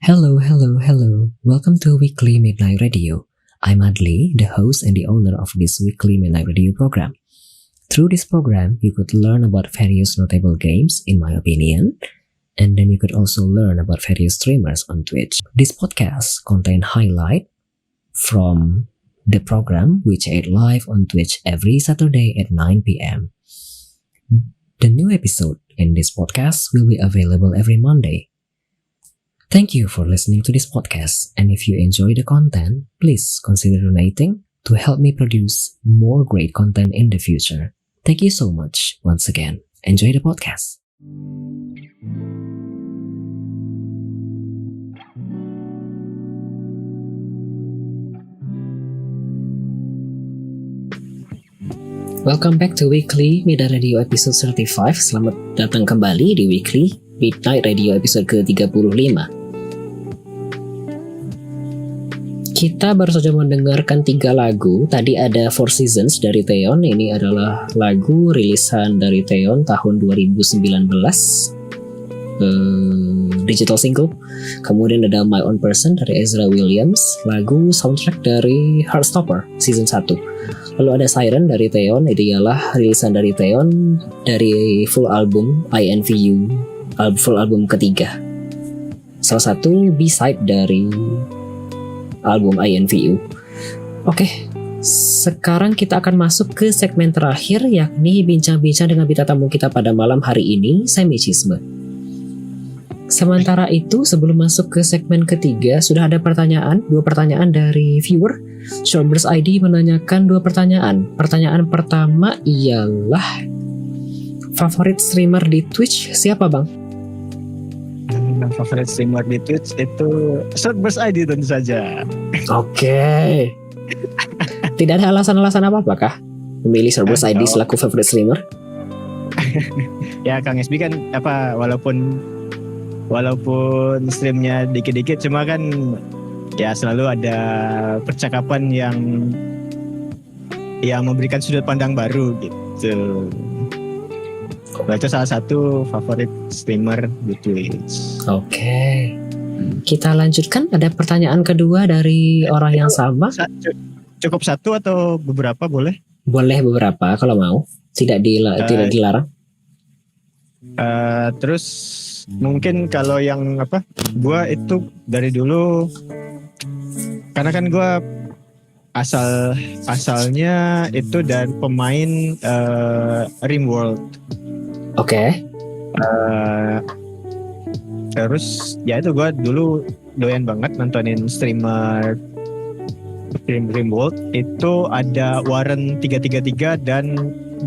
Hello, hello, hello. Welcome to Weekly Midnight Radio. I'm Adli, the host and the owner of this Weekly Midnight Radio program. Through this program, you could learn about various notable games, in my opinion, and then you could also learn about various streamers on Twitch. This podcast contains highlight from the program which aired live on Twitch every Saturday at 9 p.m. The new episode in this podcast will be available every Monday. Thank you for listening to this podcast, and if you enjoy the content, please consider donating to help me produce more great content in the future. Thank you so much once again. Enjoy the podcast. Welcome back to Weekly Midnight Radio episode 35. Selamat datang kembali di Weekly Midnight Radio episode ke-35. Kita baru saja mendengarkan 3 lagu. Tadi ada Four Seasons dari Taeyeon. Ini adalah lagu rilisan dari Taeyeon tahun 2019, digital single. Kemudian ada My Own Person dari Ezra Williams, lagu soundtrack dari Heartstopper season 1. Lalu ada Siren dari Taeyeon. Itu ialah rilisan dari Taeyeon dari full album INVU, full album ketiga. Salah satu B-side dari album INVU. Oke, sekarang kita akan masuk ke segmen terakhir, yakni bincang-bincang dengan bintang tamu kita pada malam hari ini, Semichisme. Sementara itu, sebelum masuk ke segmen ketiga, sudah ada dua pertanyaan dari viewer. Shortburst ID menanyakan 2 pertanyaan. Pertanyaan pertama ialah, favorit streamer di Twitch siapa, Bang? Favorit streamer di Twitch itu Shortburst ID tentu saja. Oke. Tidak ada alasan-alasan apa-apa kah memilih Shortburst ID selaku favorit streamer? Ya Kang SB kan walaupun streamnya dikit-dikit, cuma kan ya selalu ada percakapan yang memberikan sudut pandang baru gitu. Nah, itu salah satu favorit streamer di Twitch. Oke. Kita lanjutkan. Ada pertanyaan kedua dari orang yang sama. Cukup satu atau beberapa boleh? Boleh beberapa kalau mau. Tidak dilarang. Terus mungkin kalau yang gua itu dari dulu, karena kan gua asalnya itu dari pemain Rimworld. Oke. Terus ya itu gue dulu doyan banget nontonin streamer Rimworld. Itu ada Warren 333 dan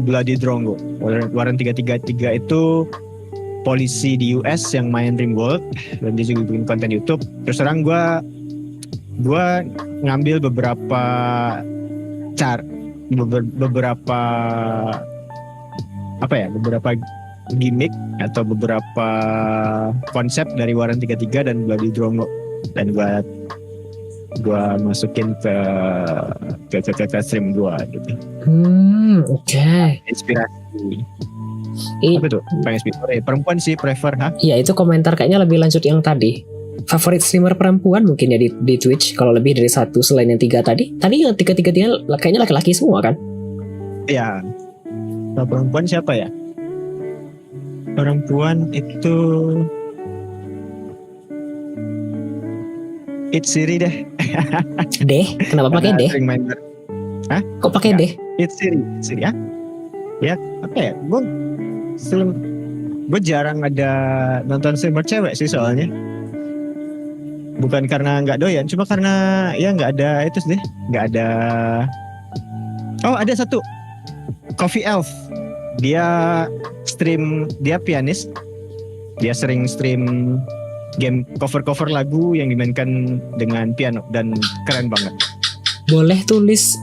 Bloody Drongo. Warren 333 itu polisi di US yang main Rimworld, dan dia juga bikin konten YouTube. Terus terang gue ngambil beberapa gimmick atau beberapa konsep dari Warren 33 dan Bloody Drongo, dan gue masukin ke stream gue gitu. Oke. Inspirasi. Apa tuh? Perempuan sih prefer, Iya, itu komentar kayaknya lebih lanjut yang tadi. Favorit streamer perempuan mungkin ya di Twitch, kalau lebih dari satu selain yang 3 tadi. Tadi yang 3 kayaknya laki-laki semua kan? Iya. Kalau perempuan siapa ya? Perempuan itu It's Siri deh. Deh? Kenapa pakai deh? Hah? Kok pakai deh? It's Siri ya? Ya apa ya? Gue jarang ada nonton streamer cewek sih soalnya. Bukan karena nggak doyan, cuma karena ya nggak ada itu sih, nggak ada. Oh, ada satu, Coffee Elf. Dia pianis. Dia sering stream game cover lagu yang dimainkan dengan piano, dan keren banget. Boleh tulis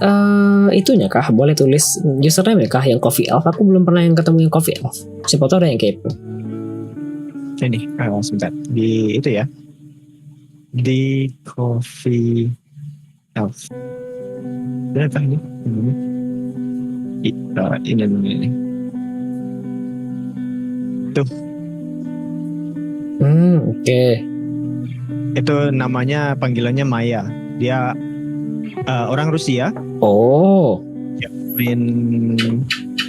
itunya kah? Boleh tulis username kah yang Coffee Elf? Aku belum pernah yang ketemu yang Coffee Elf. Siapa tahu ada yang kepo. Ini sebentar di itu ya, di Coffee Elf. Berapa ini? Ini. Tuh. Oke. Itu namanya panggilannya Maya. Dia orang Rusia, Oh, main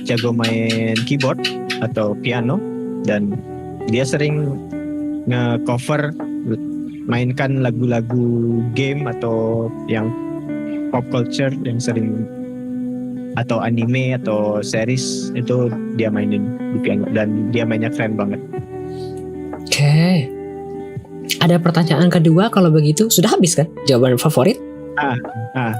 jago main keyboard atau piano, dan dia sering nge-cover mainkan lagu-lagu game atau yang pop culture yang sering, atau anime atau series, itu dia mainin di piano dan dia mainnya keren banget. oke. Ada pertanyaan kedua kalau begitu. Sudah habis kan jawaban favorit?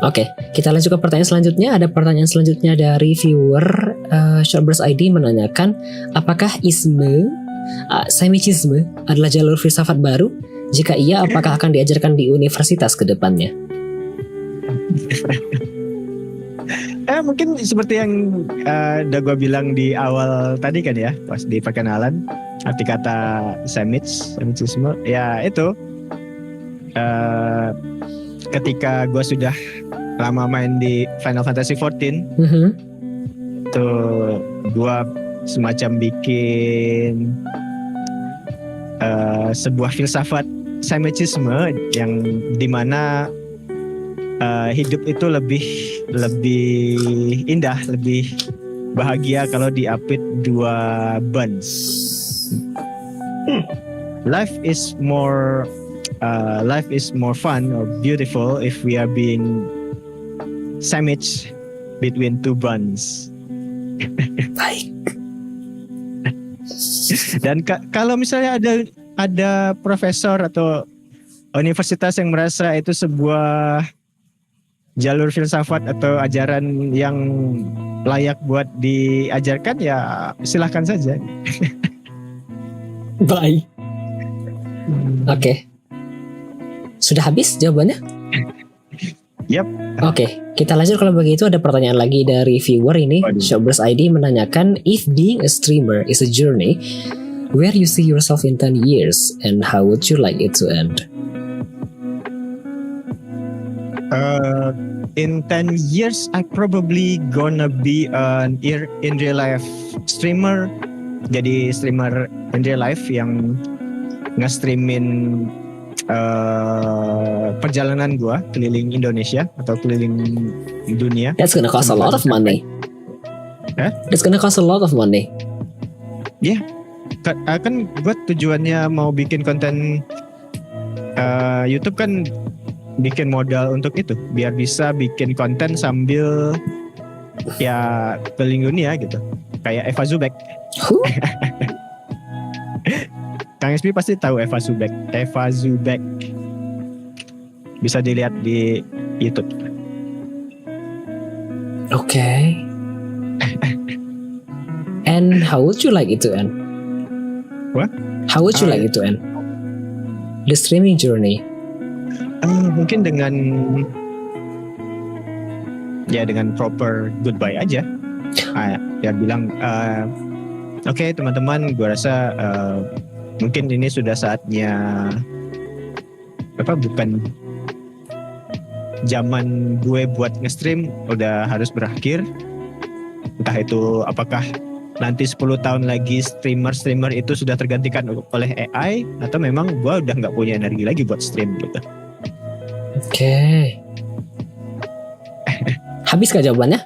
Oke, kita lanjut ke pertanyaan selanjutnya. Ada pertanyaan selanjutnya dari viewer Shortburst ID menanyakan, apakah Semitisme adalah jalur filsafat baru? Jika iya, apakah akan diajarkan di universitas ke depannya? Mungkin seperti yang udah gue bilang di awal tadi kan ya, pas di perkenalan, arti kata Semitisme, ya itu ketika gue sudah lama main di Final Fantasy 14, itu gue semacam bikin sebuah filsafat Semitisme yang dimana hidup itu lebih indah, lebih bahagia kalau diapit 2 buns. Life is more fun or beautiful if we are being sandwiched between 2 buns. Baik. Dan kalau misalnya ada profesor atau universitas yang merasa itu sebuah jalur filsafat atau ajaran yang layak buat diajarkan, ya silahkan saja. Baik. Oke. Sudah habis jawabannya? Yap. Oke, kita lanjut kalau begitu. Ada pertanyaan lagi dari viewer ini. Showbiz ID menanyakan, if being a streamer is a journey, where you see yourself in 10 years and how would you like it to end? In 10 years, I probably gonna be an in real life streamer. Jadi streamer in real life yang nge-streamin perjalanan gua keliling Indonesia atau keliling dunia. That's gonna cost a lot of money. That's gonna cost a lot of money. Yeah. Kan gue tujuannya mau bikin konten YouTube kan, bikin modal untuk itu biar bisa bikin konten sambil ya keliling dunia gitu, kayak Eva Zubek. Kang SP pasti tahu Eva Zubek, bisa dilihat di YouTube. Okay. And how would you like it to end? What? How would you like it to end? The streaming journey. Mungkin dengan proper goodbye aja. Ya bilang oke, teman-teman, gue rasa mungkin ini sudah saatnya bukan zaman gue buat nge-stream, udah harus berakhir. Entah itu apakah nanti 10 tahun lagi streamer itu sudah tergantikan oleh AI, atau memang gue udah gak punya energi lagi buat stream gitu. Oke. Habis gak jawabannya?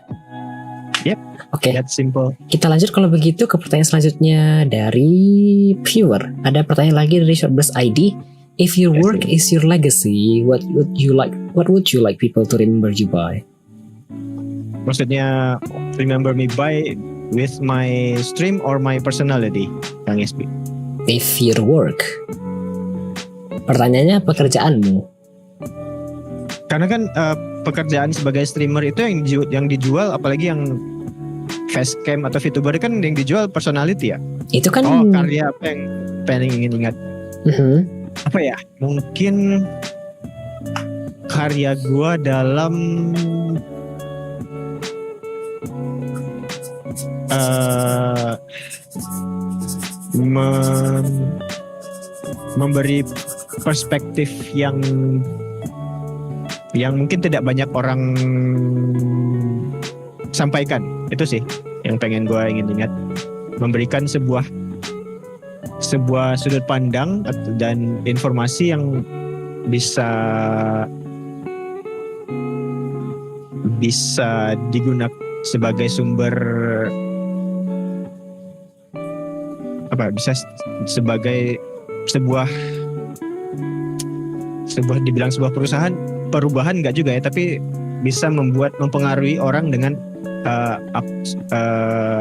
Yep. Oke. That's simple. Kita lanjut kalau begitu ke pertanyaan selanjutnya dari viewer. Ada pertanyaan lagi dari Shortburst ID. If your work is your legacy, what would you like people to remember you by? Maksudnya remember me by with my stream or my personality, Kang SB? If your work. Pertanyaannya pekerjaanmu. Karena kan pekerjaan sebagai streamer itu yang dijual, apalagi yang facecam atau VTuber kan yang dijual personality ya. Itu kan karya apa yang pengen ingin ingat. Apa ya? Mungkin karya gua dalam memberi perspektif yang mungkin tidak banyak orang sampaikan. Itu sih yang pengen gue ingin ingat, memberikan sebuah sudut pandang dan informasi yang bisa digunakan sebagai sumber bisa sebagai sebuah dibilang sebuah perubahan nggak juga ya, tapi bisa mempengaruhi orang dengan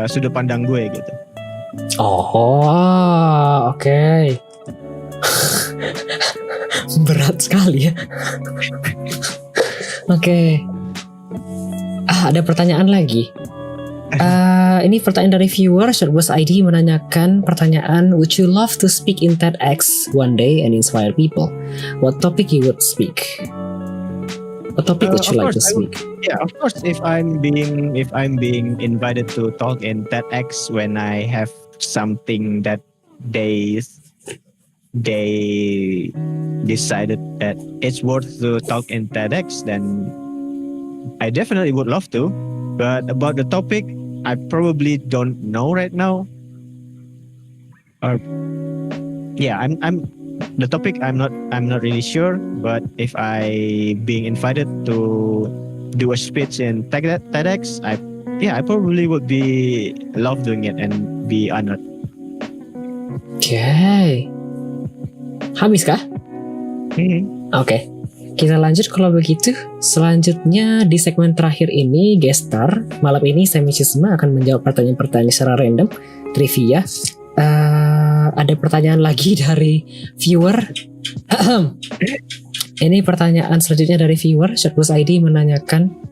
sudut pandang gue gitu. Oh, oke. Berat sekali ya. Oke. Ada pertanyaan lagi. Ini pertanyaan dari viewer Shortbus ID menanyakan pertanyaan, would you love to speak in TEDx one day and inspire people? What topic you would speak? What topic would you like to speak? Yeah, of course. If I'm being invited to talk in TEDx when I have something that they decided that it's worth to talk in TEDx, then I definitely would love to. But about the topic, I probably don't know right now. I'm the topic. I'm not really sure. But if I being invited to do a speech in TEDx, I probably would be love doing it and be honored. Okay. Habis kah? Oke. Kita lanjut kalau begitu. Selanjutnya di segmen terakhir ini, guest star. Malam ini Semicisma akan menjawab pertanyaan-pertanyaan secara random, trivia. Ada pertanyaan lagi dari viewer. Ini pertanyaan selanjutnya dari viewer Shortbus ID menanyakan.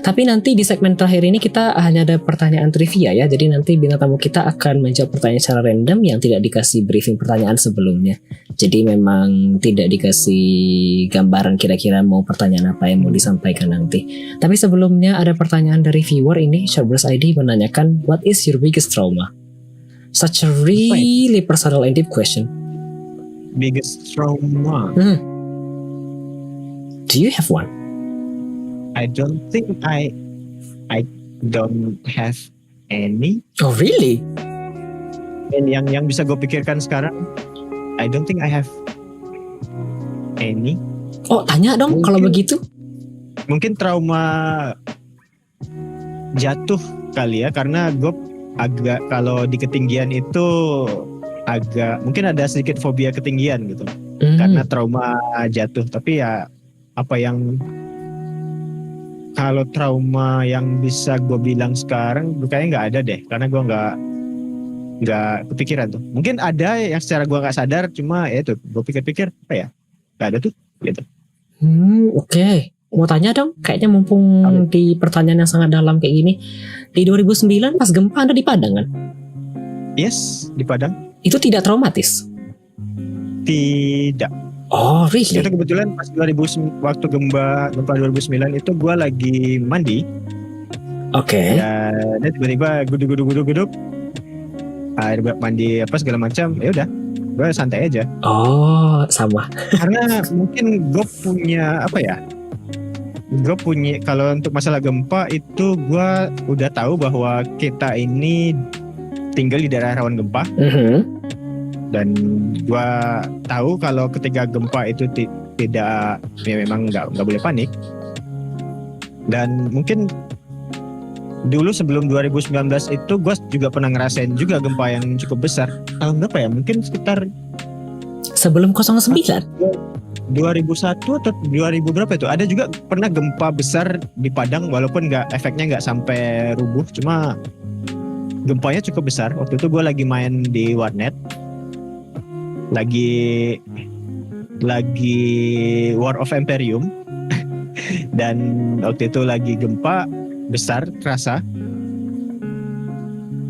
Tapi nanti di segmen terakhir ini kita hanya ada pertanyaan trivia ya. Jadi nanti bintang tamu kita akan menjawab pertanyaan secara random yang tidak dikasih briefing pertanyaan sebelumnya. Jadi memang tidak dikasih gambaran kira-kira mau pertanyaan apa yang mau disampaikan nanti. Tapi sebelumnya ada pertanyaan dari viewer ini Shortbus ID menanyakan, what is your biggest trauma? Such a really personal and deep question. Biggest trauma? Do you have one? I don't think I don't have any. Oh really? Dan yang bisa gue pikirkan sekarang, I don't think I have any. Oh tanya dong kalau begitu. Mungkin trauma jatuh kali ya, karena gue agak kalau di ketinggian itu agak mungkin ada sedikit fobia ketinggian gitu. Karena trauma jatuh. Tapi ya apa yang kalau trauma yang bisa gue bilang sekarang kayaknya nggak ada deh, karena gue nggak kepikiran tuh. Mungkin ada yang secara gue nggak sadar, cuma ya itu gue pikir-pikir apa ya nggak ada tuh gitu. Oke. Mau tanya dong, kayaknya mumpung di pertanyaan yang sangat dalam kayak gini, di 2009 pas gempa Anda di Padang kan? Yes, di Padang. Itu tidak traumatis? Tidak. Oh really? Itu kebetulan pas waktu gempa 2009 itu gue lagi mandi. Oke. Dan tiba-tiba guduk air mandi apa segala macam, ya udah gue santai aja. Oh sama. Karena mungkin gue punya kalau untuk masalah gempa itu gue udah tahu bahwa kita ini tinggal di daerah rawan gempa. Dan gue tahu kalau ketika gempa itu tidak, ya memang nggak boleh panik. Dan mungkin dulu sebelum 2019 itu gue juga pernah ngerasain juga gempa yang cukup besar. Tahun berapa ya? Mungkin sekitar sebelum 09? 2001 atau 2000 berapa itu? Ada juga pernah gempa besar di Padang, walaupun efeknya nggak sampai rubuh, cuma gempanya cukup besar. Waktu itu gue lagi main di warnet. Lagi War of Emperium. Dan waktu itu lagi gempa besar terasa.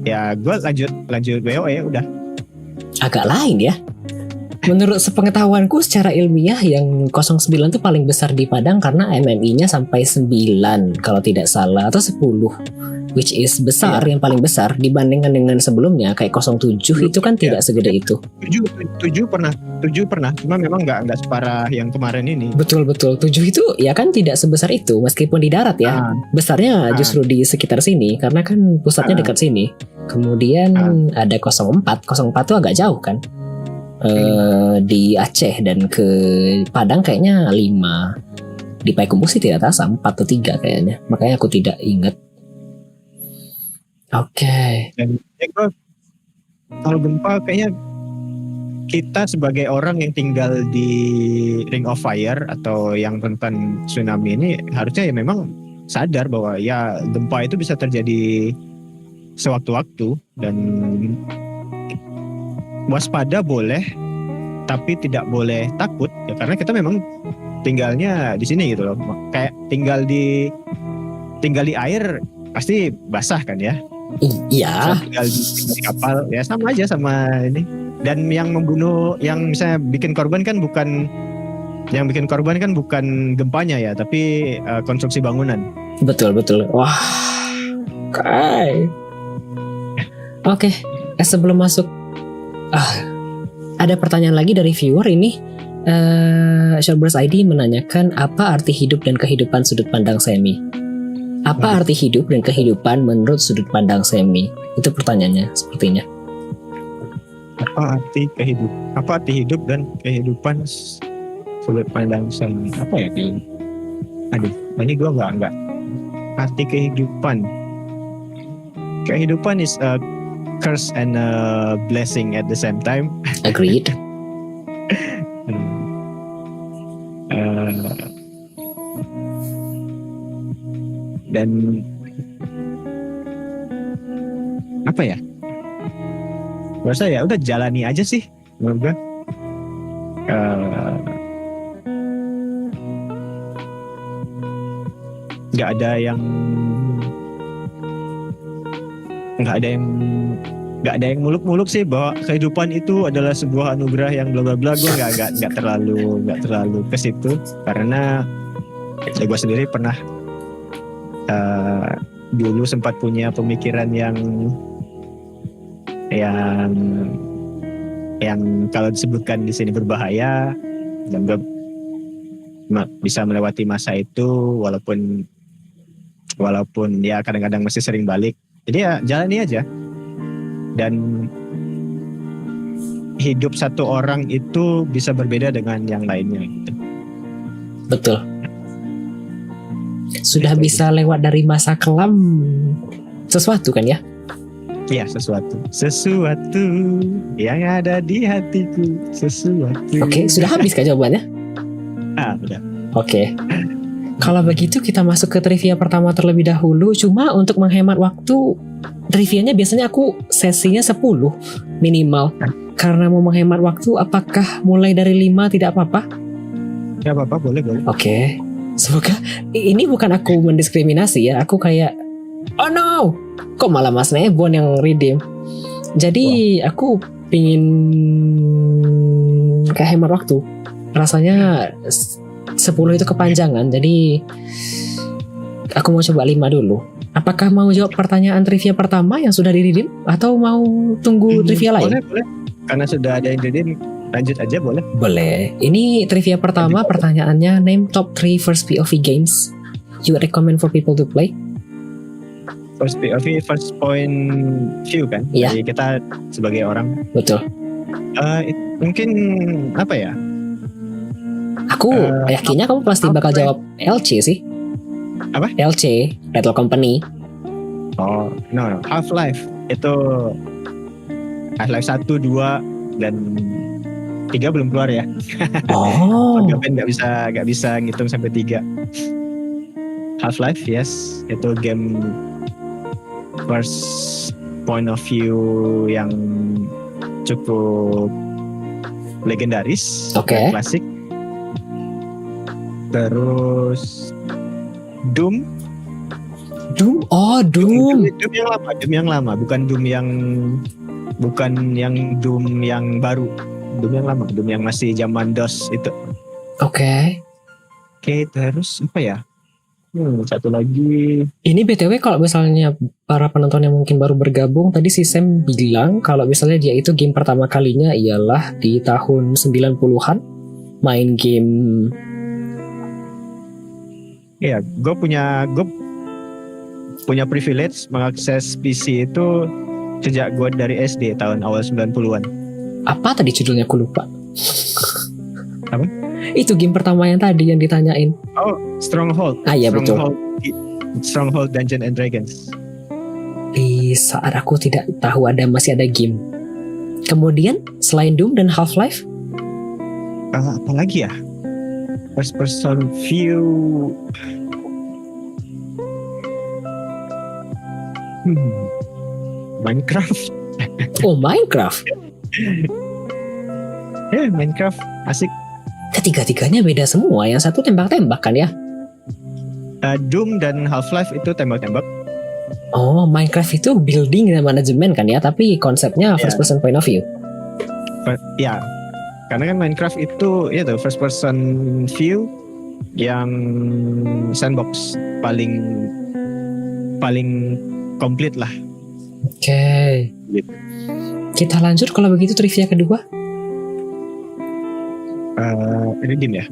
Ya gue lanjut WoE udah. Agak lain ya. Menurut sepengetahuanku secara ilmiah yang 09 itu paling besar di Padang karena MMI-nya sampai 9 kalau tidak salah, atau 10. Which is besar, yang paling besar dibandingkan dengan sebelumnya kayak 07 itu kan tidak segede itu. 7 pernah, cuma memang nggak separah yang kemarin ini. Betul 7 itu ya kan tidak sebesar itu meskipun di darat ya. Besarnya justru di sekitar sini karena kan pusatnya dekat sini. Kemudian ada 04 itu agak jauh kan. di Aceh dan ke Padang kayaknya 5. Di Payakumbuh sih tidak terasa 4 atau 3 kayaknya. Makanya aku tidak ingat. Oke. Dan ya gua, kalau gempa kayaknya kita sebagai orang yang tinggal di Ring of Fire atau yang rentan tsunami ini harusnya ya memang sadar bahwa ya gempa itu bisa terjadi sewaktu-waktu dan waspada boleh tapi tidak boleh takut ya, karena kita memang tinggalnya di sini gitu loh. Kayak tinggal di air pasti basah kan ya. Iya. Tinggal di kapal ya sama aja sama ini. Dan yang membunuh, yang misalnya bikin korban kan bukan gempanya ya, tapi konstruksi bangunan. Betul. Wah. Oke. Sebelum masuk, ada pertanyaan lagi dari viewer ini. Showbiz ID menanyakan apa arti hidup dan kehidupan sudut pandang Semi. Apa arti hidup dan kehidupan menurut sudut pandang Semi? Itu pertanyaannya sepertinya. Apa arti hidup dan kehidupan sudut pandang Semi? Apa ya? Aduh, ini gue nggak. Arti kehidupan. Kehidupan is a curse and a blessing at the same time. Agreed. Dan apa ya? Rasa ya udah jalani aja sih menurut gue. Nggak ada yang muluk-muluk sih bahwa kehidupan itu adalah sebuah anugerah yang bla bla bla. Gue nggak terlalu ke situ karena ya gue sendiri pernah dulu sempat punya pemikiran yang kalau disebutkan di sini berbahaya, dan gue bisa melewati masa itu walaupun ya kadang-kadang masih sering balik. Jadi ya jalani aja. Dan hidup satu orang itu bisa berbeda dengan yang lainnya gitu. Betul. Sudah bisa lewat dari masa kelam sesuatu kan ya? Iya, sesuatu yang ada di hatiku, sesuatu. Oke, sudah habis kan jawabannya? Udah. Oke. Kalau begitu kita masuk ke trivia pertama terlebih dahulu. Cuma untuk menghemat waktu, trivianya biasanya aku sesinya 10 minimal. Karena mau menghemat waktu, apakah mulai dari 5 tidak apa-apa? Ya apa-apa, boleh. Oke. Semoga ini bukan aku mendiskriminasi ya. Aku kayak, oh no, kok malah Mas Nebon yang redeem. Jadi aku pingin kehemat waktu. Rasanya 10 itu kepanjangan. Jadi aku mau coba 5 dulu. Apakah mau jawab pertanyaan trivia pertama yang sudah di-redeem atau mau tunggu trivia lain? Boleh. Karena sudah ada yang redeem, lanjut aja boleh. Boleh. Ini trivia pertama, pertanyaannya name top 3 first POV games you recommend for people to play. First POV, first point view kan? Iya. Jadi kita sebagai orang. Betul. Mungkin apa ya? Aku yakinnya kamu pasti bakal jawab LC sih. Apa? LC, Lethal Company. Oh, no. Half-Life. Itu Half-Life 1, 2, dan 3 belum keluar ya. Oh. Nggak bisa ngitung sampai 3. Half-Life, yes. Itu game first point of view yang cukup legendaris. Oke. Klasik. Terus Doom. Oh, Doom. Doom yang lama, bukan Doom yang Doom yang baru. Doom yang lama, Doom yang masih zaman DOS itu. Oke, terus apa ya? Satu lagi. Ini BTW kalau misalnya para penonton yang mungkin baru bergabung, tadi si Sam bilang kalau misalnya dia itu game pertama kalinya ialah di tahun 90-an main game. Iya, gue punya privilege mengakses PC itu sejak gue dari SD tahun awal 90-an. Apa tadi judulnya, aku lupa. Apa? Itu game pertama yang tadi yang ditanyain. Oh, Stronghold. Iya, betul. Stronghold Dungeons and Dragons. Di saat aku tidak tahu masih ada game. Kemudian selain Doom dan Half-Life, Apa lagi ya? First person view. Minecraft. oh Minecraft. Minecraft asik. Ketiga-tiganya beda semua. Yang satu tembak-tembak kan ya? Doom dan Half-Life itu tembak-tembak. Oh, Minecraft itu building dan manajemen kan ya, tapi konsepnya first person point of view. Ya, karena kan Minecraft itu ya tuh first person view yang sandbox paling komplit lah. Oke. Gitu. Kita lanjut kalau begitu trivia kedua. Ini game ya.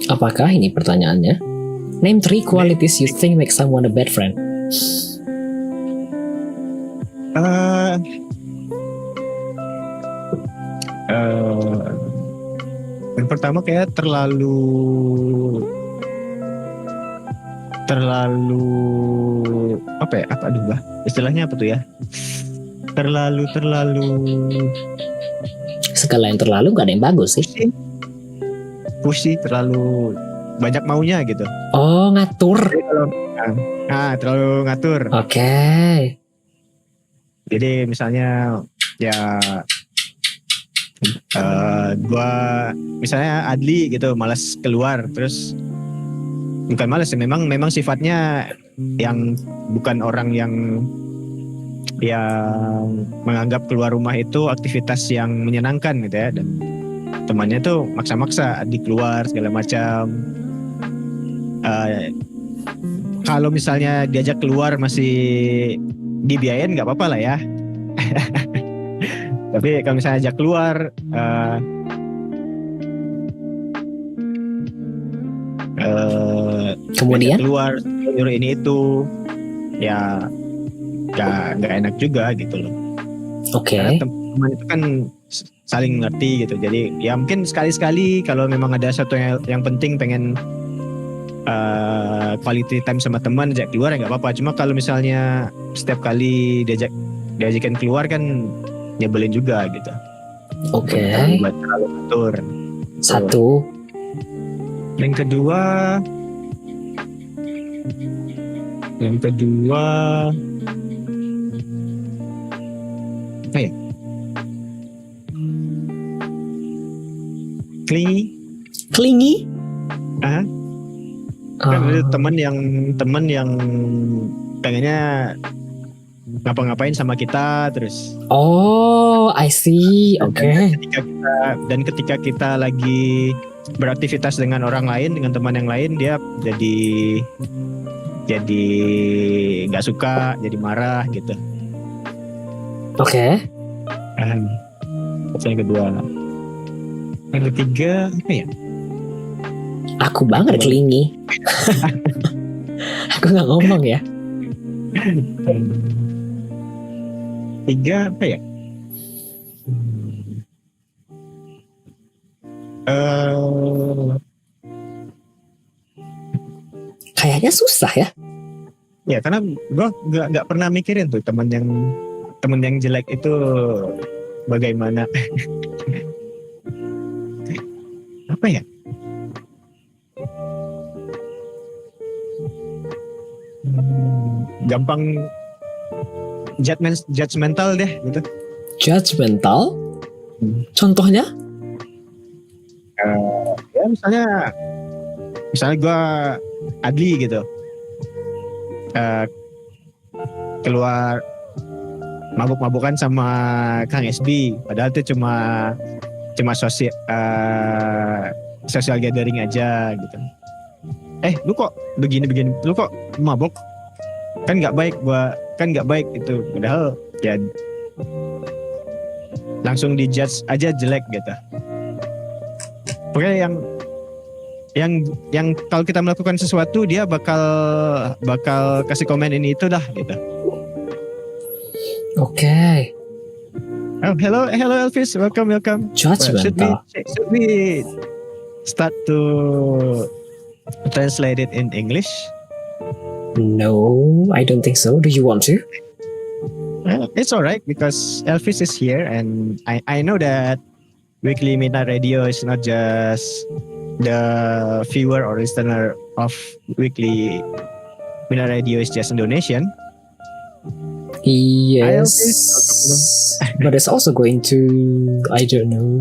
Apakah ini pertanyaannya? Name 3 qualities you think make someone a bad friend. Yang pertama kayak terlalu apa ya? Istilahnya apa tuh ya? Terlalu segala yang terlalu gak ada yang bagus sih. Pushy, terlalu banyak maunya gitu. Oh, ngatur. Terlalu ngatur. Oke. Jadi misalnya ya gua misalnya Adli gitu malas keluar, terus bukan malas sih, memang sifatnya yang bukan orang yang menganggap keluar rumah itu aktivitas yang menyenangkan gitu ya, dan temannya tuh maksa-maksa Adli keluar segala macam. Kalau misalnya diajak keluar masih dibiayain nggak apa-apa lah ya. Tapi kalau misalnya ajak keluar kemudian keluar nyuruh ini itu ya nggak enak juga gitu loh. Oke. Karena teman itu kan saling ngerti gitu. Jadi ya mungkin sekali-sekali kalau memang ada sesuatu yang penting pengen quality time sama teman ajak keluar ya nggak apa-apa. Cuma kalau misalnya setiap kali diajakin keluar kan nyebelin juga gitu. Oke. Terlalu atur. Satu. Yang kedua apa ya? Clingy. Kan ada teman yang pengennya ngapa-ngapain sama kita terus. Oh, I see. Oke. Ketika kita lagi beraktivitas dengan orang lain, dengan teman yang lain, dia jadi nggak suka, jadi marah gitu. Oke. Yang kedua. Yang ketiga apa ya? Aku banget clingy. Aku nggak ngomong ya. Tiga apa ya? Kayaknya susah ya. Ya karena gue nggak pernah mikirin tuh teman yang jelek itu bagaimana. Apa ya? Gampang judgmental deh gitu. Judgmental? Contohnya? Ya misalnya gue Adli gitu, keluar mabuk-mabukan sama Kang SB, padahal itu cuma social gathering aja gitu. Lu kok begini, lu kok mabuk, kan nggak baik itu, padahal ya langsung dijudge aja jelek gitu. Pokoknya yang kalau kita melakukan sesuatu dia bakal kasih komen ini itu dah gitu. Okay. Oh, hello Elvis. Welcome. Judgmental. Should we start to translate it in English? No, I don't think so. Do you want to? It's alright because Elvis is here, and I know that Weekly Midnight Radio is not just the viewer or listener of Weekly Midnight Radio is just Indonesian. Yes, but it's also going to, I don't know.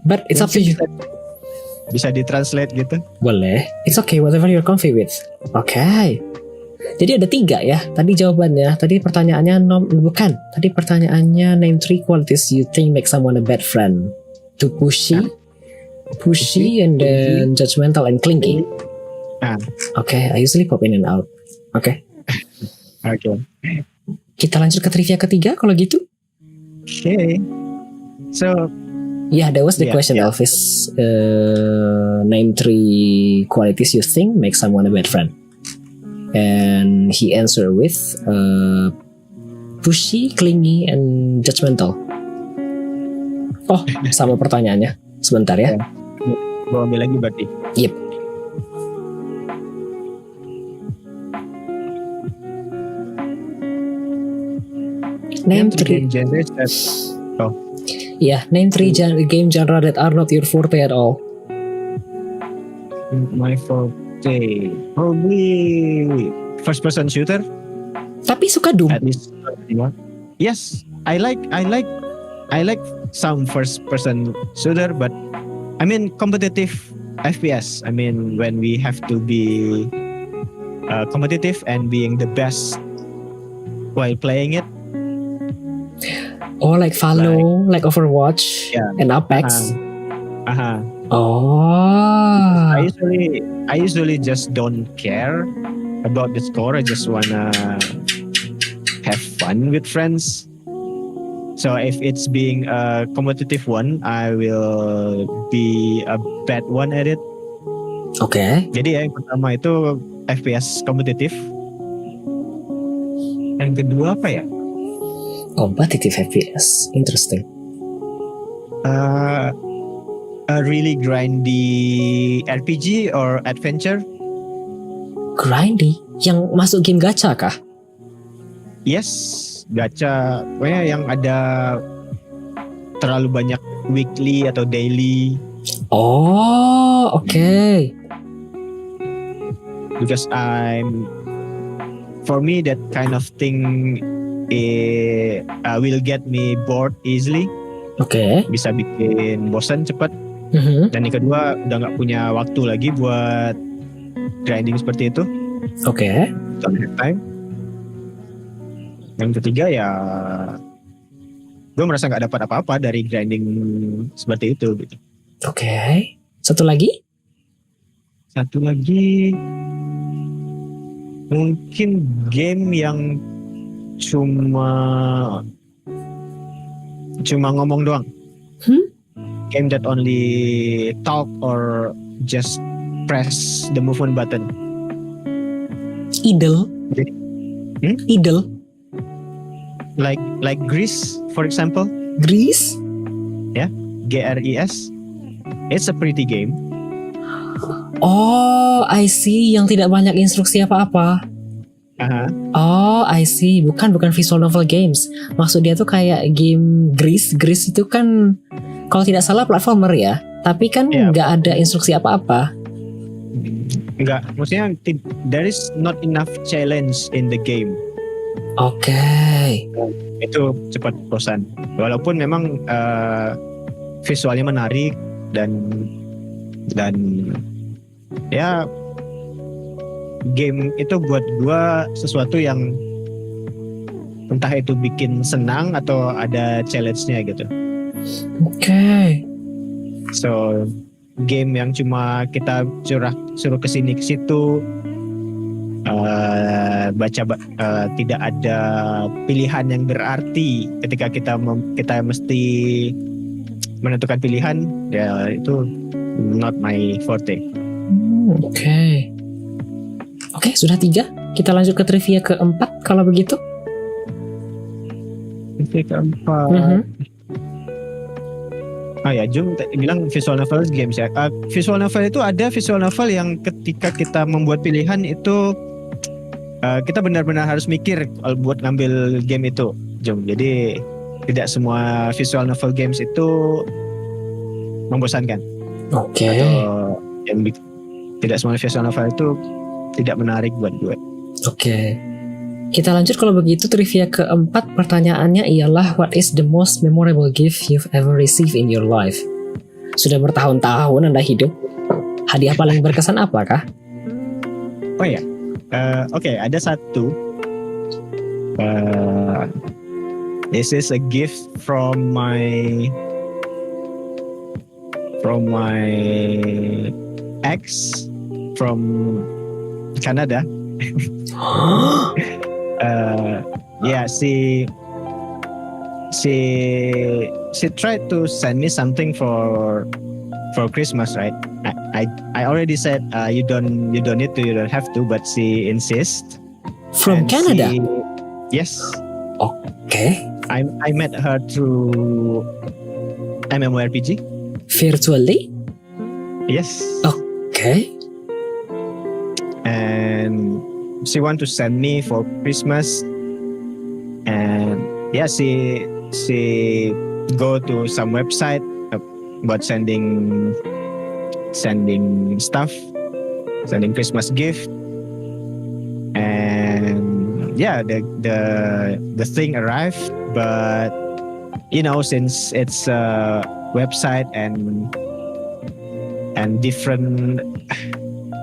But it's up to you. Bisa ditranslate gitu. Boleh. It's okay, whatever you're comfy with. Okay. Jadi ada 3 ya. Tadi jawabannya. Tadi pertanyaannya bukan. Tadi pertanyaannya name 3 qualities you think make someone a bad friend. To pushy, and then judgmental and clingy. Okay, I usually pop in and out. Okay. Okay. Kita lanjut ke trivia ketiga kalau gitu. Okay. So, yeah, that was the question, yeah. Elvis. Name 3 qualities you think make someone a bad friend. And he answered with pushy, clingy, and judgmental. Oh, sama pertanyaannya. Sebentar ya. Gua ambil lagi berarti. Yep. Name 3 genres that name 3 game genre that are not your forte at all. my forte probably first person shooter. Tapi suka Doom. At least, yes, I like some first person shooter, but I mean competitive FPS. I mean when we have to be competitive and being the best while playing it. Oh, like Valo, like Overwatch, and Apex. Oh. I usually just don't care about the score. I just wanna have fun with friends. So if it's being a competitive one, I will be a bad one at it. Okay. Jadi yang pertama itu FPS kompetitif. Yang kedua apa ya? Competitive FPS, interesting. A really grindy RPG or adventure. Grindy? Yang masuk game gacha kah? Yes, gacha. Pokoknya yang ada terlalu banyak weekly atau daily. Oh, okay. Because for me that kind of thing will get me bored easily. Okay. Bisa bikin bosan cepat. Dan yang kedua udah nggak punya waktu lagi buat grinding seperti itu. Okay. Don't have time. Yang ketiga ya gue merasa nggak dapat apa-apa dari grinding seperti itu gitu. Okay. Satu lagi mungkin game yang cuma ngomong doang. Game that only talk or just press the movement button. Idle. Idle. Like Grease, for example. Grease? Yeah, GRES. It's a pretty game. Oh, I see. Yang tidak banyak instruksi apa-apa. Oh, I see. Bukan visual novel games. Maksud dia tuh kayak game Grease. Grease itu kan kalau tidak salah platformer ya. Tapi kan nggak ada instruksi apa-apa. Nggak, maksudnya there is not enough challenge in the game. Okay. Itu cepat bosan. Walaupun memang visualnya menarik dan ya game itu buat gua sesuatu yang entah itu bikin senang atau ada challenge-nya gitu. Okay. So game yang cuma kita suruh kesini ke situ, tidak ada pilihan yang berarti ketika kita mesti menentukan pilihan, ya itu not my forte. Oke, sudah 3. Kita lanjut ke trivia keempat kalau begitu. Trivia keempat. Mhm. Oh ya, Jung bilang visual novel games ya. Visual novel itu ada visual novel yang ketika kita membuat pilihan itu kita benar-benar harus mikir buat ngambil game itu, Jung. Jadi tidak semua visual novel games itu membosankan. Oke. Atau yang tidak semua visual novel itu tidak menarik buat gue. Oke. Kita lanjut kalau begitu. Trivia keempat, pertanyaannya ialah what is the most memorable gift you've ever received in your life? Sudah bertahun-tahun Anda hidup. Hadiah paling berkesan apakah? Oh ya, oke, ada satu. This is a gift from my ex from Canada. She tried to send me something for Christmas, right? I already said you don't have to, but she insists. From And Canada? Yes. Okay. I met her through MMORPG. Virtually? Yes. Okay. And she want to send me for Christmas. And yeah, she go to some website about sending stuff, sending Christmas gift. And yeah, the thing arrived, but since it's a website and different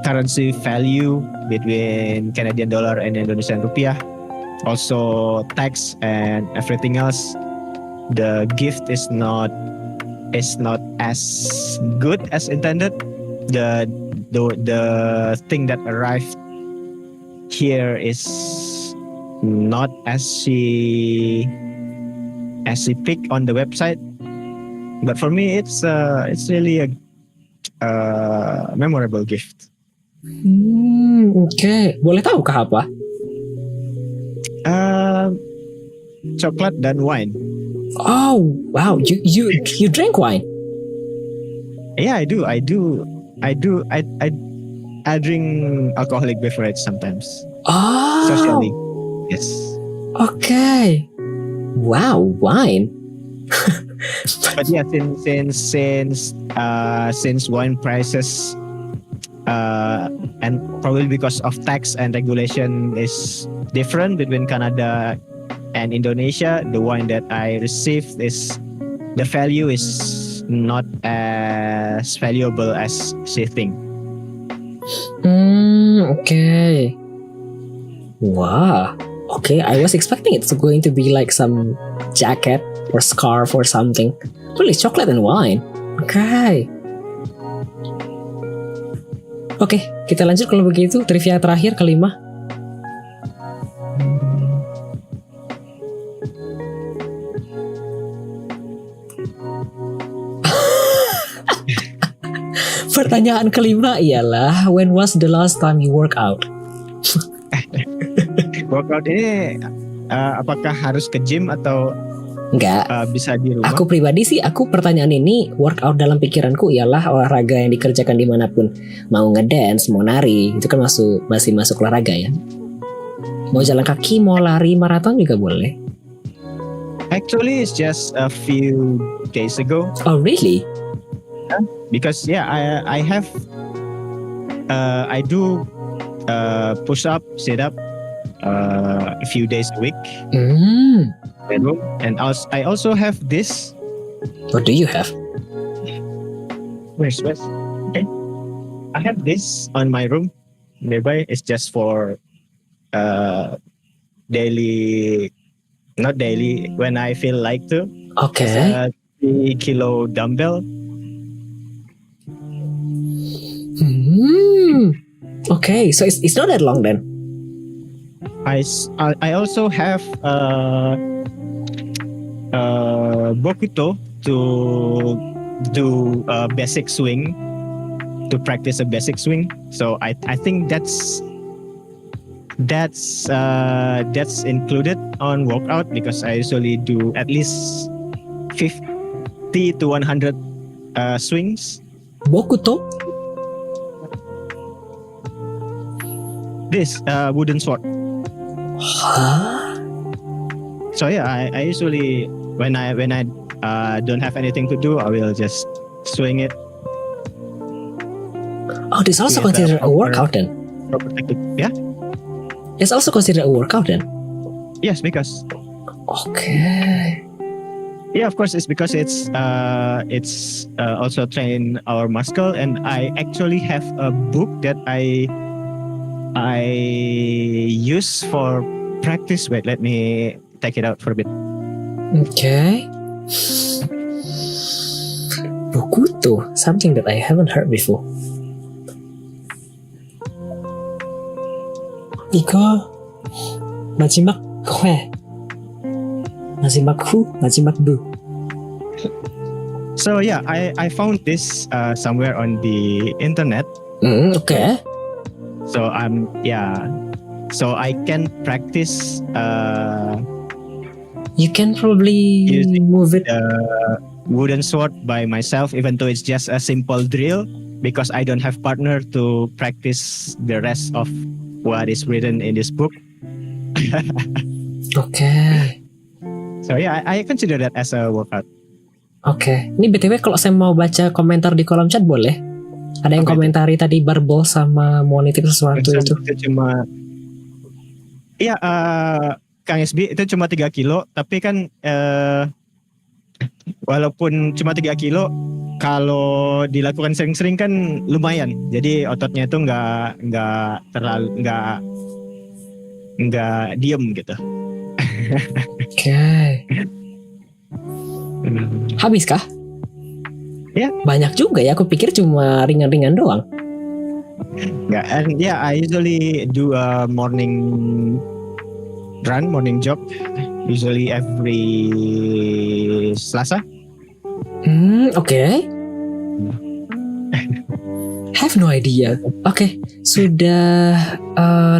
currency value between Canadian dollar and Indonesian rupiah, also tax and everything else, the gift is not as good as intended. The thing that arrived here is not as she picked on the website, but for me it's really a memorable gift. Oke. Boleh tahukah apa? Coklat dan wine. Oh, wow. You drink wine? Yeah, I do. I drink alcoholic beverage sometimes. Oh. Socially. Yes. Okay. Wow, wine. But yeah, since wine prices and probably because of tax and regulation is different between Canada and Indonesia, the wine that I received the value is not as valuable as she think. Okay. Wow. Okay, I was expecting it's going to be like some jacket or scarf or something. Really, chocolate and wine. Okay. Oke, kita lanjut kalau begitu. Trivia terakhir kelima. Pertanyaan kelima ialah when was the last time you work out? Workout ini apakah harus ke gym atau Enggak. bisa di rumah? Aku pribadi sih, pertanyaan ini workout dalam pikiranku ialah olahraga yang dikerjakan dimanapun. Mau ngedance, mau nari, itu kan masih masuk olahraga ya. Mau jalan kaki, mau lari maraton juga boleh. Actually, it's just a few days ago. Oh really? Because yeah, I have I do push up, sit up a few days a week. Bedroom, and I also have this. What do you have? Where's okay. I have this on my room nearby. It's just for daily, not daily, when I feel like to. Okay. It's a 3 kilo dumbbell. Okay, so it's not that long then. I also have Bokuto to do a basic swing, to practice a basic swing. So I think that's That's included on workout because I usually do at least 50 to 100 swings. Bokuto? This wooden sword. Huh? So yeah, I usually when I don't have anything to do, I will just swing it. Oh, this also With considered a proper- workout then? Proper technique. Yeah. It's also considered a workout then? Yes, because Okay. yeah, of course, it's because it's also train our muscle, and I actually have a book that I use for practice. Wait, let me take it out for a bit. Okay. Bokuto, something that I haven't heard before. Iko Majimak Kwe Majimak Hu Majimak Bu. So yeah, I found this somewhere on the internet. Okay. So so I can practice You can probably Using move it. wooden sword by myself, even though it's just a simple drill, because I don't have partner to practice the rest of what is written in this book. Okay. So yeah, I consider that as a workout. Oke. Ini BTW kalau saya mau baca komentar di kolom chat boleh? Ada yang Apa itu? komentari tadi barbel sama mau nitip sesuatu itu. Itu cuma iya Kang SB itu cuma 3 kilo, tapi kan walaupun cuma 3 kilo, kalau dilakukan sering-sering kan lumayan. Jadi ototnya itu nggak terlalu nggak diem gitu. Oke. Habis kah? Ya. Banyak juga ya. Aku pikir cuma ringan-ringan doang. Nggak, and yeah, I usually do a morning jog, usually every Selasa. Oke. Have no idea. Oke, sudah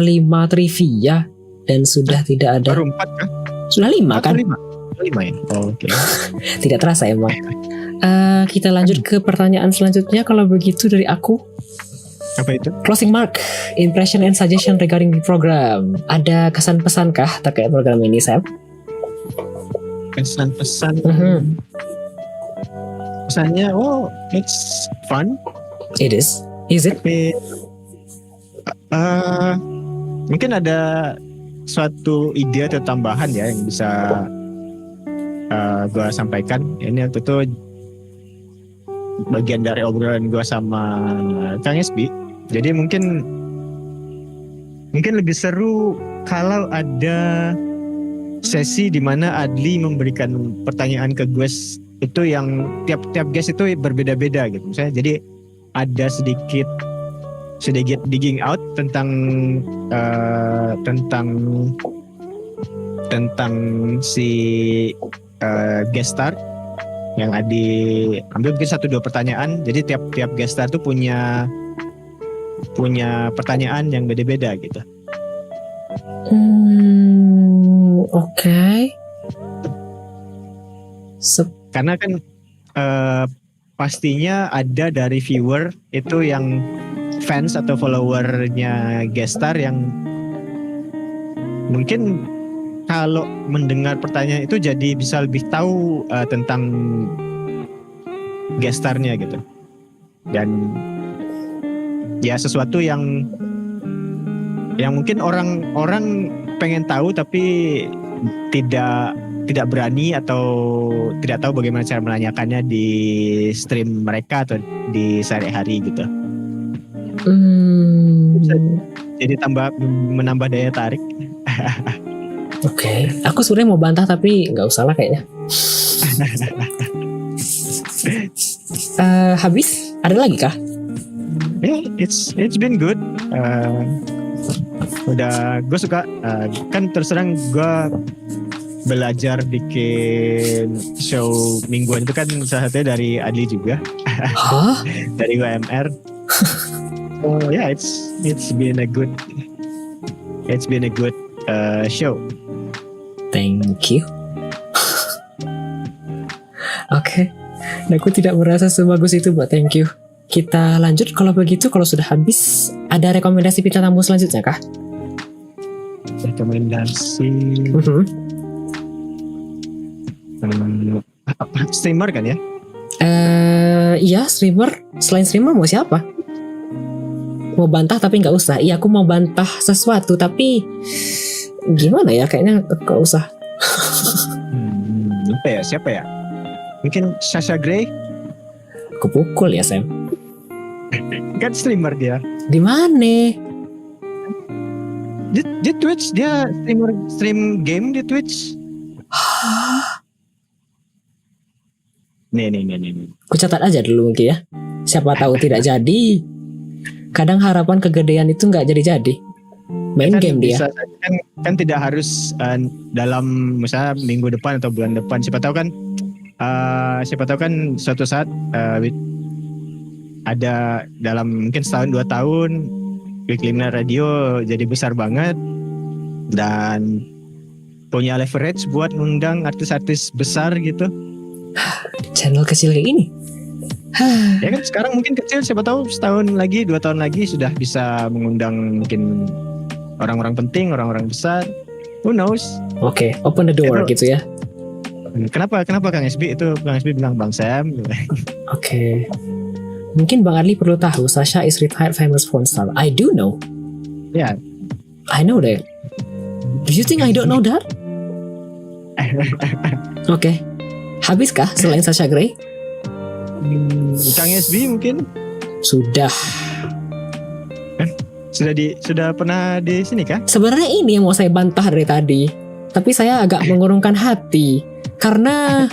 5 trivia dan sudah tidak ada. Baru 4 kah? Sudah 5 kan? 5 ya? Oh, oke. Tidak terasa emang. Kita lanjut ke pertanyaan selanjutnya. Kalau begitu dari aku, Apa itu? closing mark, impression and suggestion regarding the program. Ada kesan-pesan kah terkait program ini, Sam? Pesan-pesan. Mhm. Pesannya, it's fun. It is. Is it? Tapi mungkin ada suatu ide atau tambahan ya yang bisa gue sampaikan. Ini waktu itu bagian dari obrolan gue sama Kang SB. Jadi mungkin lebih seru kalau ada sesi di mana Adli memberikan pertanyaan ke gue itu yang tiap guest itu berbeda-beda gitu. Misalnya jadi ada sedikit digging out tentang si guest star yang Adi ambil mungkin 1-2 pertanyaan. Jadi tiap guest star tuh punya pertanyaan yang beda-beda gitu. Oke. Karena kan pastinya ada dari viewer itu yang fans atau followernya guest star yang mungkin kalau mendengar pertanyaan itu jadi bisa lebih tahu tentang guest starnya gitu. Dan ya sesuatu yang mungkin orang pengen tahu tapi tidak berani atau tidak tahu bagaimana cara menanyakannya di stream mereka atau di sehari-hari gitu. Jadi menambah daya tarik. Oke. Aku sebenarnya mau bantah tapi nggak usah lah kayaknya. Habis? Ada lagi kah? Yeah, it's been good. Udah gue suka kan terus terang gue belajar bikin show mingguan itu kan salah satunya dari Adli juga. Hah? Dari UMR. Oh yeah, it's been a good It's been a good show. Thank you. Oke. Nah, aku tidak merasa sebagus itu, buat thank you. Kita lanjut kalau begitu. Kalau sudah habis, ada rekomendasi bintang tamu selanjutnya kah? Rekomendasi apa? Streamer kan ya? Iya, streamer. Selain streamer mau siapa? Mau bantah tapi nggak usah. Iya, aku mau bantah sesuatu tapi gimana ya? Kayaknya nggak usah. Apa ya? Siapa ya? Mungkin Sasha Grey? Aku pukul ya, Sam. Kan streamer dia. Di mana? Di Twitch dia stream game di Twitch. Nih. Aku catat aja dulu mungkin ya. Siapa tahu tidak jadi. Kadang harapan kegedean itu nggak jadi-jadi. Main Kan game dia. bisa, kan tidak harus dalam misalnya minggu depan atau bulan depan. Siapa tahu kan suatu saat ada dalam mungkin setahun 2 tahun Weekly Midnight Radio jadi besar banget dan punya leverage buat ngundang artis-artis besar gitu. Channel kecil kayak gini. Ya kan sekarang mungkin kecil, siapa tahu setahun lagi 2 tahun lagi sudah bisa mengundang mungkin orang-orang penting, orang-orang besar. Who knows? Oke, open the door gitu ya. Kenapa Kang SB itu Kang SB bilang Bang Sam? Oke. Mungkin Bang Adli perlu tahu Sasha is retired famous porn star. I do know. Ya. I know that. Do you think I don't know that? Oke. Habiskah selain Sasha Grey? Kang SB mungkin Sudah. sudah pernah di sini kah? Sebenarnya ini yang mau saya bantah dari tadi. Tapi saya agak mengurungkan hati. Karena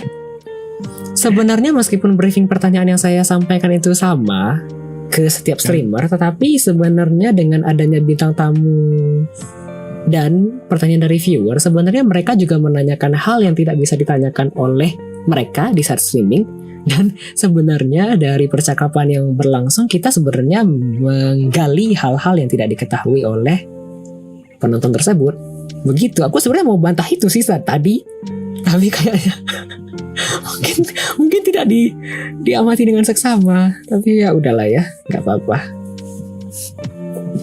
sebenarnya meskipun briefing pertanyaan yang saya sampaikan itu sama ke setiap streamer, tetapi sebenarnya dengan adanya bintang tamu dan pertanyaan dari viewer, sebenarnya mereka juga menanyakan hal yang tidak bisa ditanyakan oleh mereka di saat streaming. Dan sebenarnya dari percakapan yang berlangsung, kita sebenarnya menggali hal-hal yang tidak diketahui oleh penonton tersebut. Begitu, aku sebenarnya mau bantah itu sih saat tadi, tapi kayaknya mungkin tidak diamati dengan seksama. Tapi ya udahlah ya, nggak apa-apa.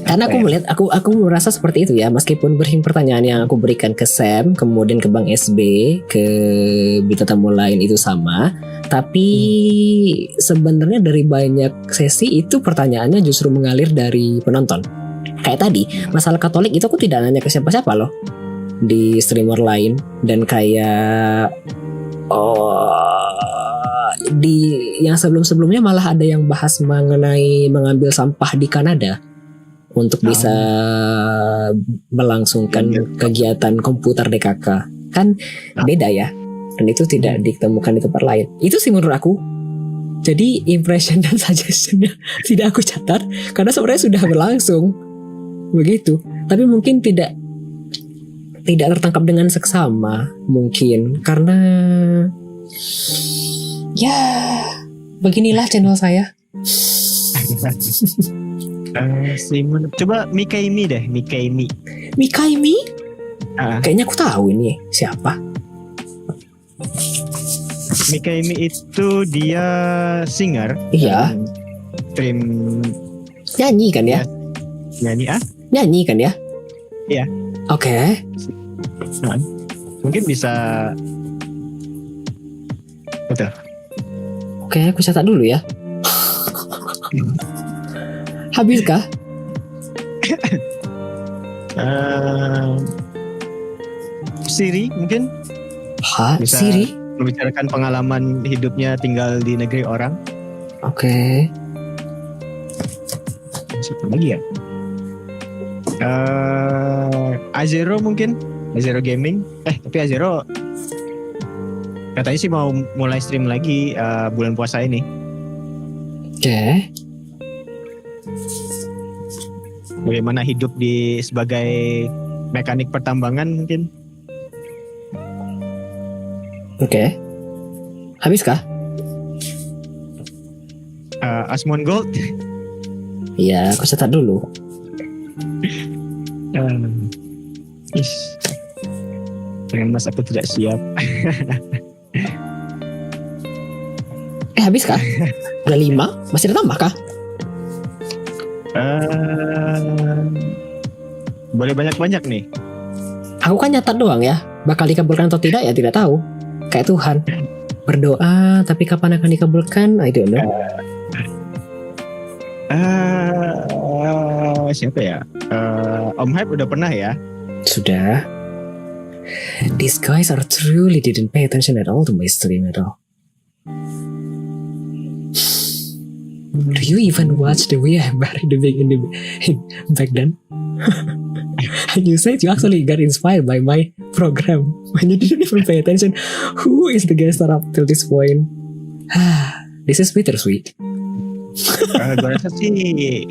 Karena aku melihat, aku merasa seperti itu ya. Meskipun briefing pertanyaan yang aku berikan ke Sam, kemudian ke Bang SB, ke bintang tamu lain itu sama, tapi sebenarnya dari banyak sesi itu pertanyaannya justru mengalir dari penonton. Kayak tadi, masalah Katolik itu aku tidak nanya ke siapa-siapa loh di streamer lain, dan kayak di yang sebelum-sebelumnya malah ada yang bahas mengenai mengambil sampah di Kanada untuk bisa melangsungkan kegiatan komputer DKK. Kan beda ya, dan itu tidak ditemukan di tempat lain. Itu sih menurut aku. Jadi impression dan suggestionnya tidak aku catat karena sebenarnya sudah berlangsung begitu. Tapi mungkin tidak tertangkap dengan seksama mungkin karena ya beginilah channel saya. Coba Mikaimi deh, Mikaimi. Kayaknya aku tahu ini siapa. Mikaimi itu dia singer. Iya. Stream nyanyi kan ya? Nyanyi kan ya? Iya. Oke. Mungkin bisa. Betul. Oke, aku catat dulu ya. Habiskah? Siri mungkin bisa Siri? membicarakan pengalaman hidupnya tinggal di negeri orang. Oke. Siapa lagi ya? Azero mungkin, Azero Gaming. Tapi Azero katanya sih mau mulai stream lagi bulan puasa ini. Oke. Bagaimana hidup sebagai mekanik pertambangan mungkin. Oke. Habiskah? Asmon Gold. Iya, aku catat dulu. Ish. Dengan mas aku tidak siap. Habis kah? Udah 5? Masih ada tambah kah? Boleh banyak-banyak nih. Aku kan nyatat doang ya. Bakal dikabulkan atau tidak ya tidak tahu. Kayak Tuhan. Berdoa tapi kapan akan dikabulkan? I don't know. Siapa ya? Om Hype udah pernah ya? Sudah. These guys are truly didn't pay attention at all to my stream at all. Do you even watch the way I buried the big in the back then? And you said you actually got inspired by my program when you didn't even pay attention. Who is the guest star up till this point? This is bittersweet. Gue rasa sih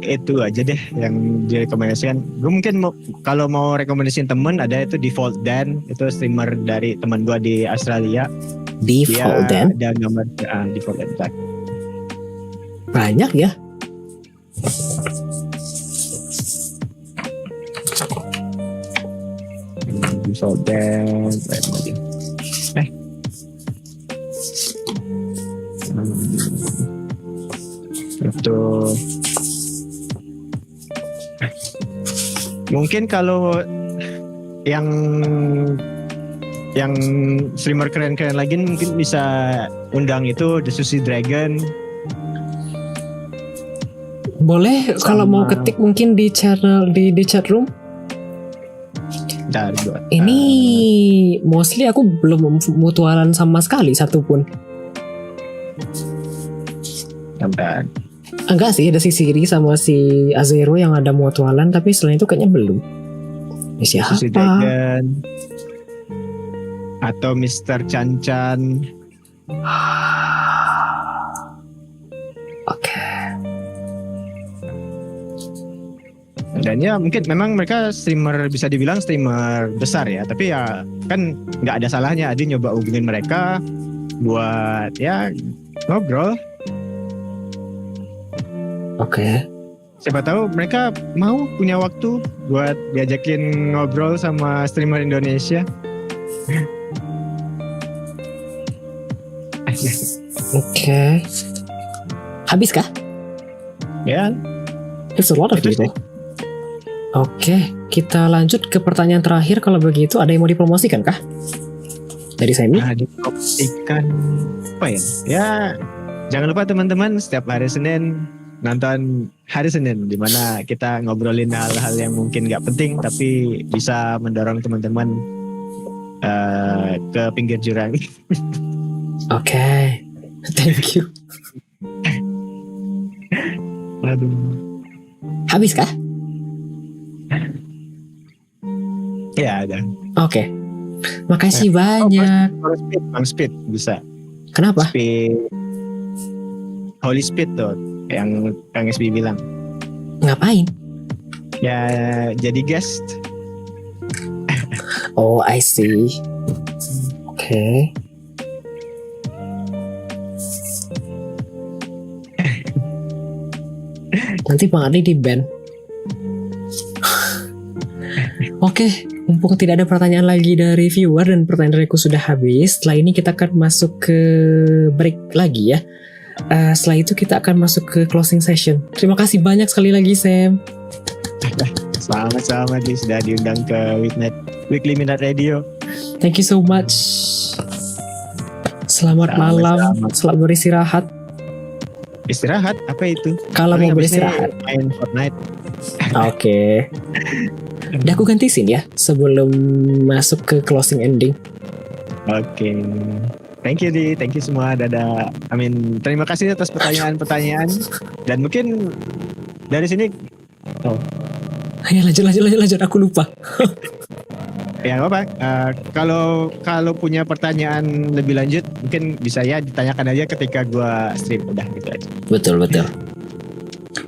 itu aja deh yang direkomendasikan. Gue mungkin kalau mau rekomendasiin temen, ada itu Default Dan, itu streamer dari teman gue di Australia. Default Dan? Ada gambar Default Dan. Banyak ya. Default Dan. Itu mungkin kalau yang streamer keren-keren lagi mungkin bisa undang itu The Sushi Dragon. Boleh kalau mau ketik mungkin di channel di chat room. Ini mostly aku belum mutualan sama sekali satupun. Sampai Enggak sih, ada si Siri sama si Azero yang ada mutualan, tapi selain itu kayaknya belum. Siapa? Sushi Dragon atau Mr. Chan. Oke. Dan ya mungkin memang mereka streamer, bisa dibilang streamer besar ya, tapi ya kan nggak ada salahnya Adi nyoba hubungin mereka buat ya ngobrol. Oke. Siapa tahu mereka mau punya waktu buat diajakin ngobrol sama streamer Indonesia. Oke. Habis kah? Ya. It's a lot of people. Oke, kita lanjut ke pertanyaan terakhir. Kalau begitu, ada yang mau dipromosikan kah? Dari Semi? Dipromosikan apa ya? Ya, jangan lupa teman-teman setiap hari Senin nonton Hari Senin, di mana kita ngobrolin hal-hal yang mungkin nggak penting tapi bisa mendorong teman-teman ke pinggir jurang. Oke. Thank you. Aduh. Habis kah? Ya ada. Oke. Makasih banyak. Bang Speed bisa. Kenapa? Speed. Holy Speed tuh yang Kang SB bilang. Ngapain? Ya jadi guest. Oh, I see. Oke. Nanti Bang Adi di ban. Oke, mumpung tidak ada pertanyaan lagi dari viewer dan pertanyaan dariku sudah habis, setelah ini kita akan masuk ke break lagi ya. Setelah itu kita akan masuk ke closing session. Terima kasih banyak sekali lagi Sam. Sama-sama sudah diundang ke Weekly Midnight Radio. Thank you so much. Selamat malam, selamat beristirahat. Istirahat? Apa itu? Kalau mau beristirahat main Fortnite. Oke. Udah aku ganti scene ya sebelum masuk ke closing ending. Oke. Thank you Di, thank you semua. Dadah. Terima kasih atas pertanyaan-pertanyaan. Dan mungkin dari sini Ayo lanjut, aku lupa. Ya apa? Kalau punya pertanyaan lebih lanjut mungkin bisa ya ditanyakan aja ketika gua stream, udah gitu aja. Betul.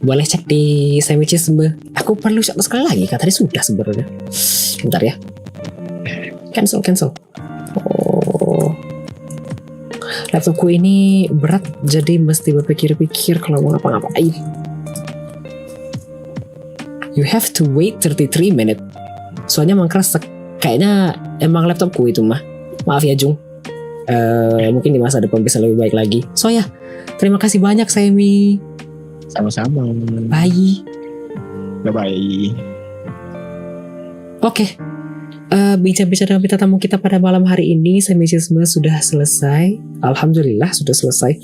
Boleh cek di Semichisme. Aku perlu shot sekali lagi, kan tadi sudah sebenarnya. Bentar ya. Cancel. Oh. Laptopku ini berat, jadi mesti berpikir-pikir kalau mau ngapa-ngapain. You have to wait 33 minutes. Soalnya emang kresek. kayaknya emang laptopku itu mah. Maaf ya Jung. Mungkin di masa depan bisa lebih baik lagi. So ya, terima kasih banyak Semi. Sama-sama. Bye. Bye-bye. Oke. Bincang-bincang dengan tamu kita pada malam hari ini, Semisisme sudah selesai. Alhamdulillah sudah selesai.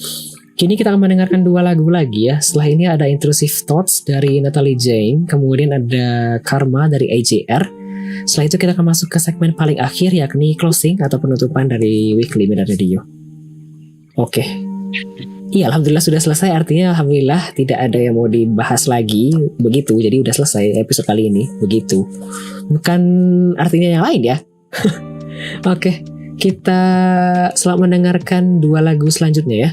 Kini kita akan mendengarkan 2 lagu lagi ya. Setelah ini ada Intrusive Thoughts dari Natalie Jane, kemudian ada Karma dari AJR. Setelah itu kita akan masuk ke segmen paling akhir, yakni closing atau penutupan dari Weekly Midnight Radio. Oke. Iya, alhamdulillah sudah selesai. Artinya alhamdulillah tidak ada yang mau dibahas lagi. Begitu, jadi udah selesai episode kali ini. Begitu. Bukan artinya yang lain ya. Oke, kita selamat mendengarkan 2 lagu selanjutnya ya.